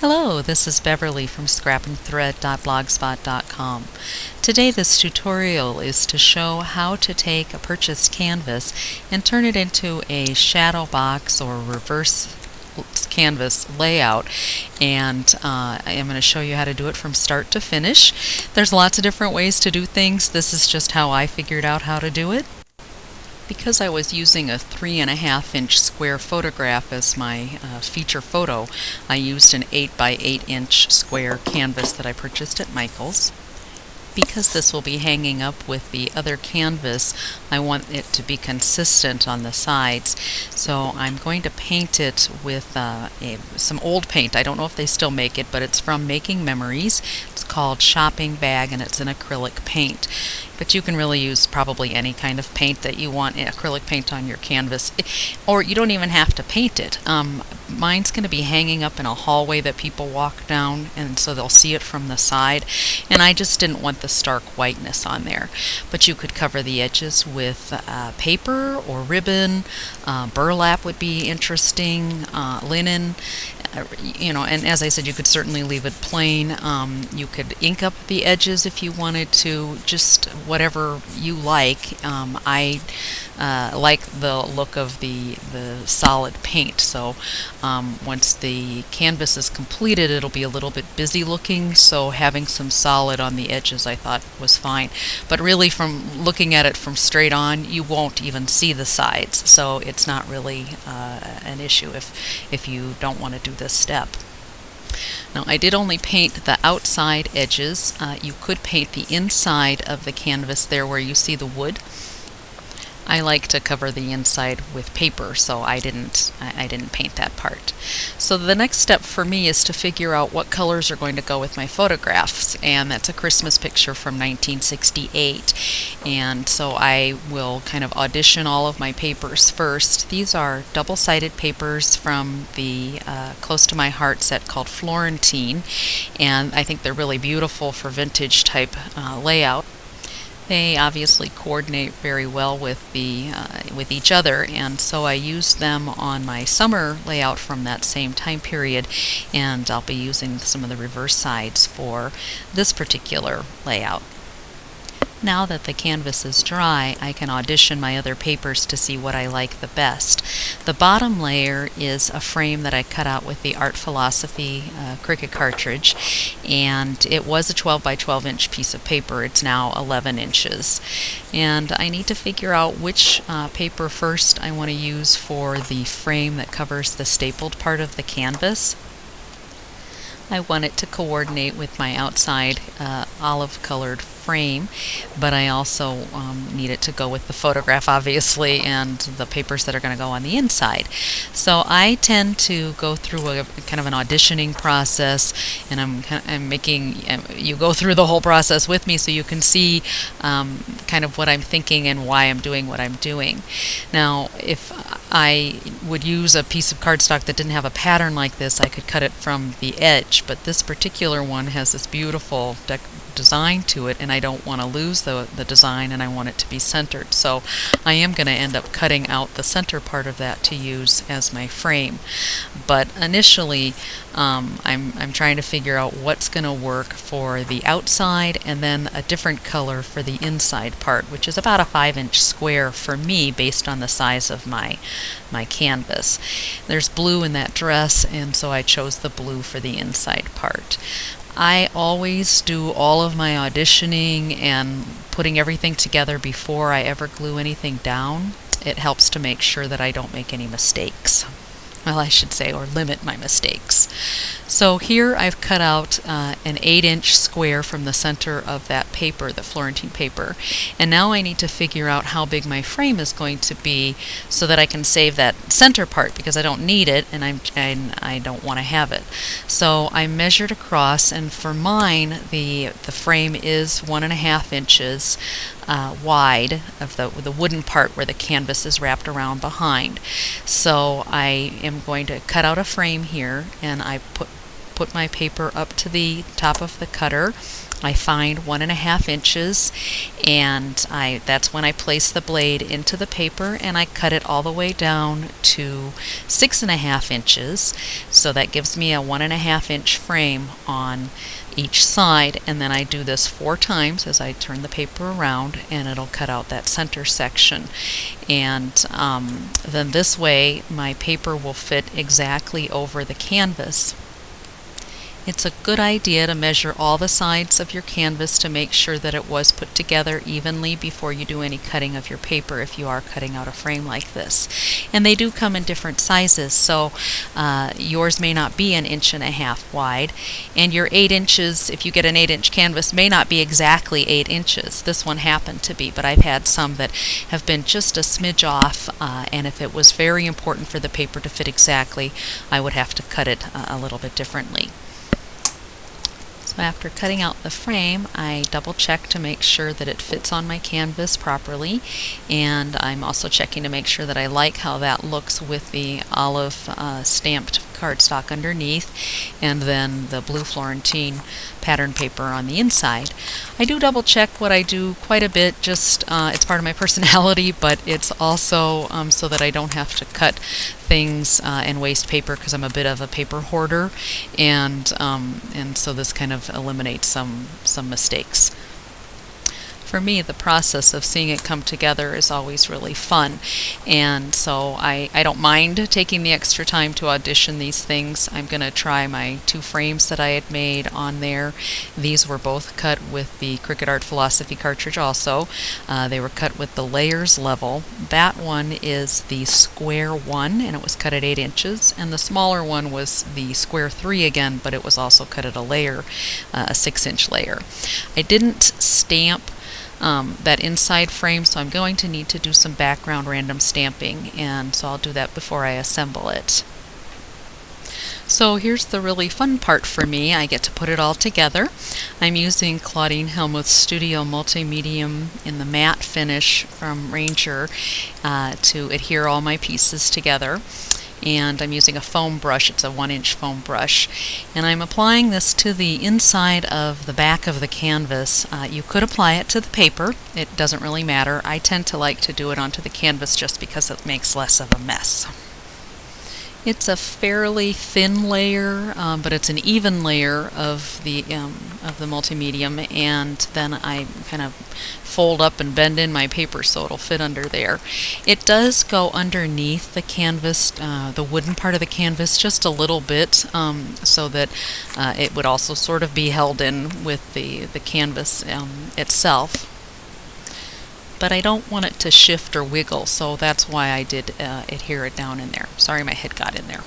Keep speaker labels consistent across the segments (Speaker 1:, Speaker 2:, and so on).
Speaker 1: Hello, this is Beverly from scrapandthread.blogspot.com. Today this tutorial is to show how to take a purchased canvas and turn it into a Shadowbox or reverse canvas layout, and I am going to show you how to do it from start to finish. There's lots of different ways to do things. This is just how I figured out how to do it. Because I was using a 3.5-inch square photograph as my feature photo, I used an 8 by 8-inch square canvas that I purchased at Michael's. Because this will be hanging up with the other canvas, I want it to be consistent on the sides. So I'm going to paint it with some old paint. I don't know if they still make it, but it's from Making Memories. It's called Shopping Bag, and it's an acrylic paint. But you can really use probably any kind of paint that you want, acrylic paint on your canvas. Or you don't even have to paint it. Mine's going to be hanging up in a hallway that people walk down, and so they'll see it from the side. And I just didn't want the stark whiteness on there. But you could cover the edges with paper or ribbon. Burlap would be interesting, linen. And as I said, you could certainly leave it plain. You could ink up the edges if you wanted to, just whatever you like. I like the look of the solid paint, so once the canvas is completed, it'll be a little bit busy looking, so having some solid on the edges I thought was fine. But really, from looking at it from straight on, you won't even see the sides, so it's not really an issue if you don't want to do this step. Now, I did only paint the outside edges. You could paint the inside of the canvas there where you see the wood. I like to cover the inside with paper, so I didn't paint that part. So the next step for me is to figure out what colors are going to go with my photographs, and that's a Christmas picture from 1968. And so I will kind of audition all of my papers first. These are double-sided papers from the Close to My Heart set called Florentine, and I think they're really beautiful for vintage type layout. They obviously coordinate very well with each other, and so I used them on my summer layout from that same time period, and I'll be using some of the reverse sides for this particular layout. Now that the canvas is dry, I can audition my other papers to see what I like the best. The bottom layer is a frame that I cut out with the Art Philosophy Cricut cartridge, and it was a 12 by 12 inch piece of paper. It's now 11 inches. And I need to figure out which paper first I want to use for the frame that covers the stapled part of the canvas. I want it to coordinate with my outside olive-colored frame, but I also need it to go with the photograph, obviously, and the papers that are going to go on the inside. So I tend to go through a kind of an auditioning process, and I'm making you go through the whole process with me so you can see kind of what I'm thinking and why I'm doing what I'm doing. Now, if I would use a piece of cardstock that didn't have a pattern like this, I could cut it from the edge, but this particular one has this beautiful design to it, and I don't want to lose the design, and I want it to be centered. So I am going to end up cutting out the center part of that to use as my frame. But initially, I'm trying to figure out what's going to work for the outside, and then a different color for the inside part, which is about a 5-inch square for me based on the size of my canvas. There's blue in that dress, and so I chose the blue for the inside part. I always do all of my auditioning and putting everything together before I ever glue anything down. It helps to make sure that I don't make any mistakes. Well, I should say, or limit my mistakes. So here I've cut out an 8-inch square from the center of that paper, the Florentine paper, and now I need to figure out how big my frame is going to be so that I can save that center part, because I don't need it and I don't want to have it. So I measured across, and for mine the frame is 1.5 inches wide of the wooden part where the canvas is wrapped around behind. So I am going to cut out a frame here, and I put put my paper up to the top of the cutter. I find 1.5 inches, and that's when I place the blade into the paper, and I cut it all the way down to 6.5 inches. So that gives me a 1.5 inch frame on each side, and then I do this 4 times as I turn the paper around, and it'll cut out that center section. And then this way my paper will fit exactly over the canvas. It's a good idea to measure all the sides of your canvas to make sure that it was put together evenly before you do any cutting of your paper if you are cutting out a frame like this. And they do come in different sizes, so yours may not be 1.5 inches wide, and your 8 inches, if you get an 8-inch canvas, may not be exactly 8 inches. This one happened to be, but I've had some that have been just a smidge off, and if it was very important for the paper to fit exactly, I would have to cut it a little bit differently. So after cutting out the frame, I double check to make sure that it fits on my canvas properly, and I'm also checking to make sure that I like how that looks with the olive stamped cardstock underneath and then the blue Florentine pattern paper on the inside. I do double check what I do quite a bit, just it's part of my personality, but it's also so that I don't have to cut things and waste paper, because I'm a bit of a paper hoarder, and so this kind of eliminates some mistakes. For me, the process of seeing it come together is always really fun, and so I don't mind taking the extra time to audition these things. I'm going to try my 2 frames that I had made on there. These were both cut with the Cricut Art Philosophy cartridge also. They were cut with the layers level. That one is the square 1, and it was cut at 8 inches, and the smaller one was the square 3 again, but it was also cut at a layer, a 6-inch layer. I didn't stamp that inside frame, so I'm going to need to do some background random stamping, and so I'll do that before I assemble it. So here's the really fun part for me. I get to put it all together. I'm using Claudine Helmuth's Studio Multi-Medium in the matte finish from Ranger to adhere all my pieces together. And I'm using a foam brush. It's a 1-inch foam brush, and I'm applying this to the inside of the back of the canvas. You could apply it to the paper. It doesn't really matter. I tend to like to do it onto the canvas just because it makes less of a mess. It's a fairly thin layer, but it's an even layer of the multimedium, and then I kind of fold up and bend in my paper so it'll fit under there. It does go underneath the canvas, the wooden part of the canvas, just a little bit, so that it would also sort of be held in with the canvas itself. But I don't want it to shift or wiggle, so that's why I did adhere it down in there. Sorry, my head got in there.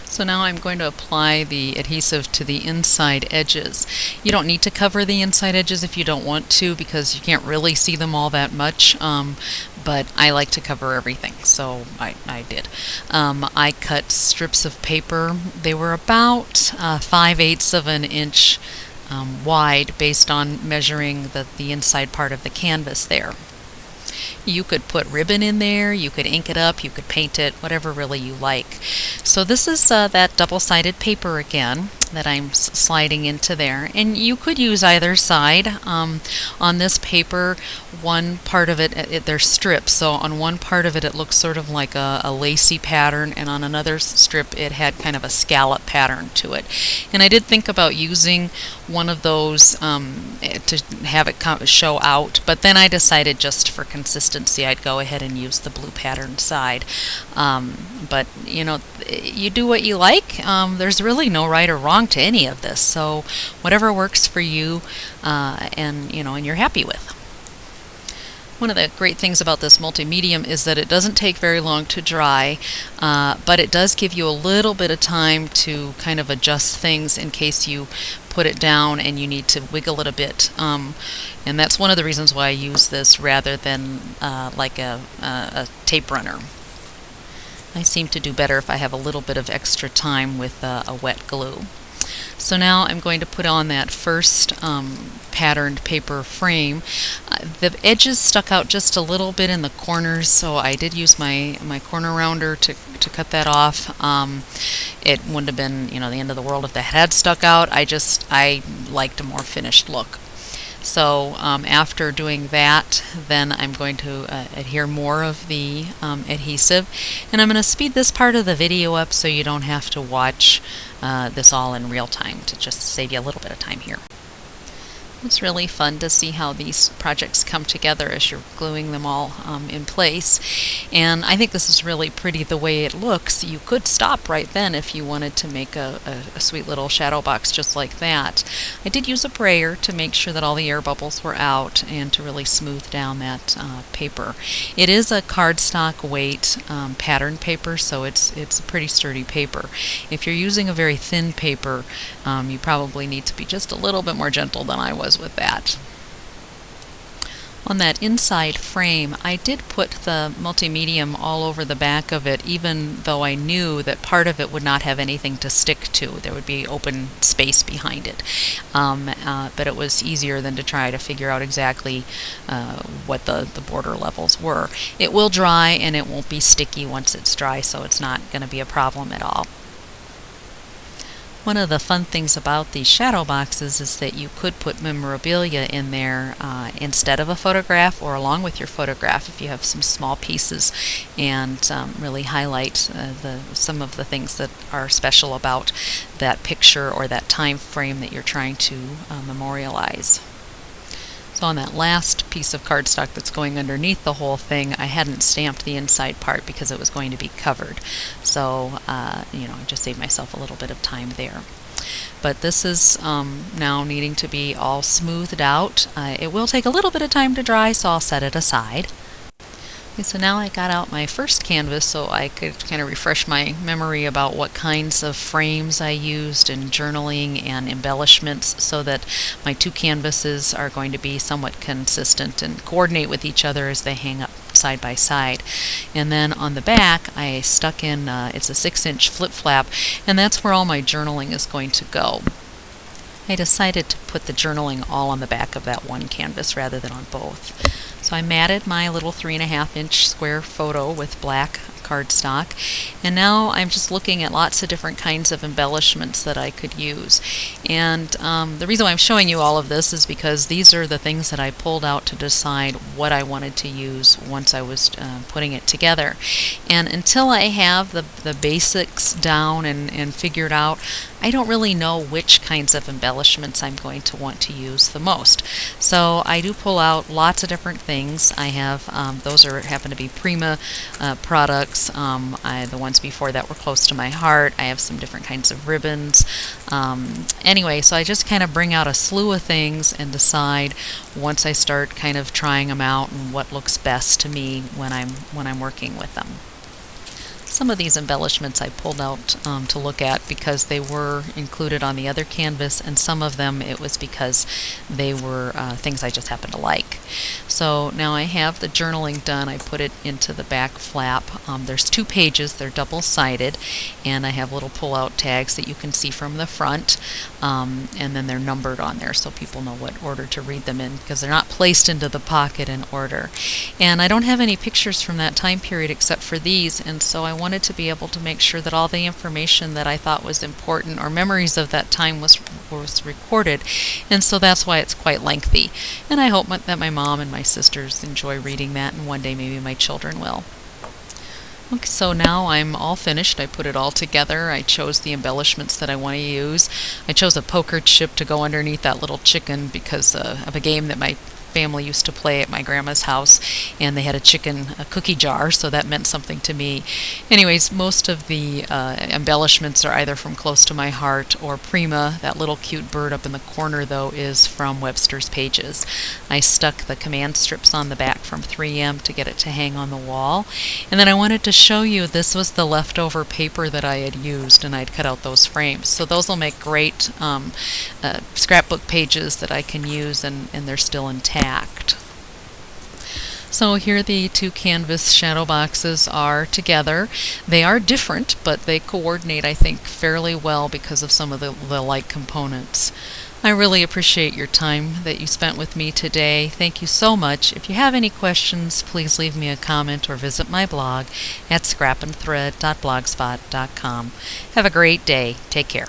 Speaker 1: So now I'm going to apply the adhesive to the inside edges. You don't need to cover the inside edges if you don't want to, because you can't really see them all that much, but I like to cover everything, so I did. I cut strips of paper. They were about 5/8 of an inch wide, based on measuring the inside part of the canvas there. You could put ribbon in there, you could ink it up, you could paint it, whatever really you like. So this is that double-sided paper again that I'm sliding into there, and you could use either side. On this paper, one part of it, there's strips, so on one part of it it looks sort of like a lacy pattern, and on another strip it had kind of a scallop pattern to it. And I did think about using one of those to have it show out, but then I decided just for consistency I'd go ahead and use the blue pattern side. But you know, you do what you like. There's really no right or wrong to any of this, so whatever works for you and you're happy with. One of the great things about this multi-medium is that it doesn't take very long to dry, but it does give you a little bit of time to kind of adjust things in case you put it down and you need to wiggle it a bit. And that's one of the reasons why I use this rather than like a tape runner. I seem to do better if I have a little bit of extra time with a wet glue. So now I'm going to put on that first patterned paper frame. The edges stuck out just a little bit in the corners, so I did use my corner rounder to cut that off. It wouldn't have been, the end of the world if the head stuck out. I liked a more finished look. So after doing that, then I'm going to adhere more of the adhesive, and I'm going to speed this part of the video up so you don't have to watch this all in real time, to just save you a little bit of time here. It's really fun to see how these projects come together as you're gluing them all in place. And I think this is really pretty the way it looks. You could stop right then if you wanted to make a sweet little shadow box just like that. I did use a brayer to make sure that all the air bubbles were out and to really smooth down that paper. It is a cardstock weight pattern paper, so it's a pretty sturdy paper. If you're using a very thin paper, you probably need to be just a little bit more gentle than I was with that. On that inside frame, I did put the multimedium all over the back of it, even though I knew that part of it would not have anything to stick to. There would be open space behind it. But it was easier than to try to figure out exactly what the border levels were. It will dry and it won't be sticky once it's dry, so it's not going to be a problem at all. One of the fun things about these shadow boxes is that you could put memorabilia in there instead of a photograph or along with your photograph if you have some small pieces, and really highlight some of the things that are special about that picture or that time frame that you're trying to memorialize. So on that last piece of cardstock that's going underneath the whole thing, I hadn't stamped the inside part because it was going to be covered. So, I just saved myself a little bit of time there. But this is now needing to be all smoothed out. It will take a little bit of time to dry, so I'll set it aside. Okay, so now I got out my first canvas so I could kind of refresh my memory about what kinds of frames I used in journaling and embellishments, so that my two canvases are going to be somewhat consistent and coordinate with each other as they hang up side by side. And then on the back I stuck in, it's a 6-inch flip flap, and that's where all my journaling is going to go. I decided to put the journaling all on the back of that one canvas rather than on both. So I matted my little 3.5-inch square photo with black cardstock, and now I'm just looking at lots of different kinds of embellishments that I could use. And the reason why I'm showing you all of this is because these are the things that I pulled out to decide what I wanted to use once I was putting it together. And until I have the basics down and figured out, I don't really know which kinds of embellishments I'm going to want to use the most. So I do pull out lots of different things. I have those happen to be Prima products. The ones before that were close to my heart. I have some different kinds of ribbons. Anyway, so I just kind of bring out a slew of things and decide once I start kind of trying them out and what looks best to me when I'm working with them. Some of these embellishments I pulled out to look at because they were included on the other canvas, and some of them it was because they were things I just happened to like. So now I have the journaling done. I put it into the back flap. There's 2 pages. They're double-sided, and I have little pull-out tags that you can see from the front, and then they're numbered on there so people know what order to read them in, because they're not placed into the pocket in order. And I don't have any pictures from that time period except for these, and so I wanted to be able to make sure that all the information that I thought was important or memories of that time was recorded, and so that's why it's quite lengthy. And I hope that my mom and my sisters enjoy reading that, and one day maybe my children will. Okay, so now I'm all finished. I put it all together. I chose the embellishments that I want to use. I chose a poker chip to go underneath that little chicken because of a game that my family used to play at my grandma's house, and they had a cookie jar, so that meant something to me. Anyways, most of the embellishments are either from close to my heart or Prima. That little cute bird up in the corner, though, is from Webster's Pages. I stuck the command strips on the back from 3M to get it to hang on the wall. And then I wanted to show you this was the leftover paper that I had used, and I'd cut out those frames. So those will make great scrapbook pages that I can use, and they're still intact. So here the two canvas shadow boxes are together. They are different, but they coordinate, I think, fairly well because of some of the like components. I really appreciate your time that you spent with me today. Thank you so much. If you have any questions, please leave me a comment or visit my blog at scrapandthread.blogspot.com. Have a great day. Take care.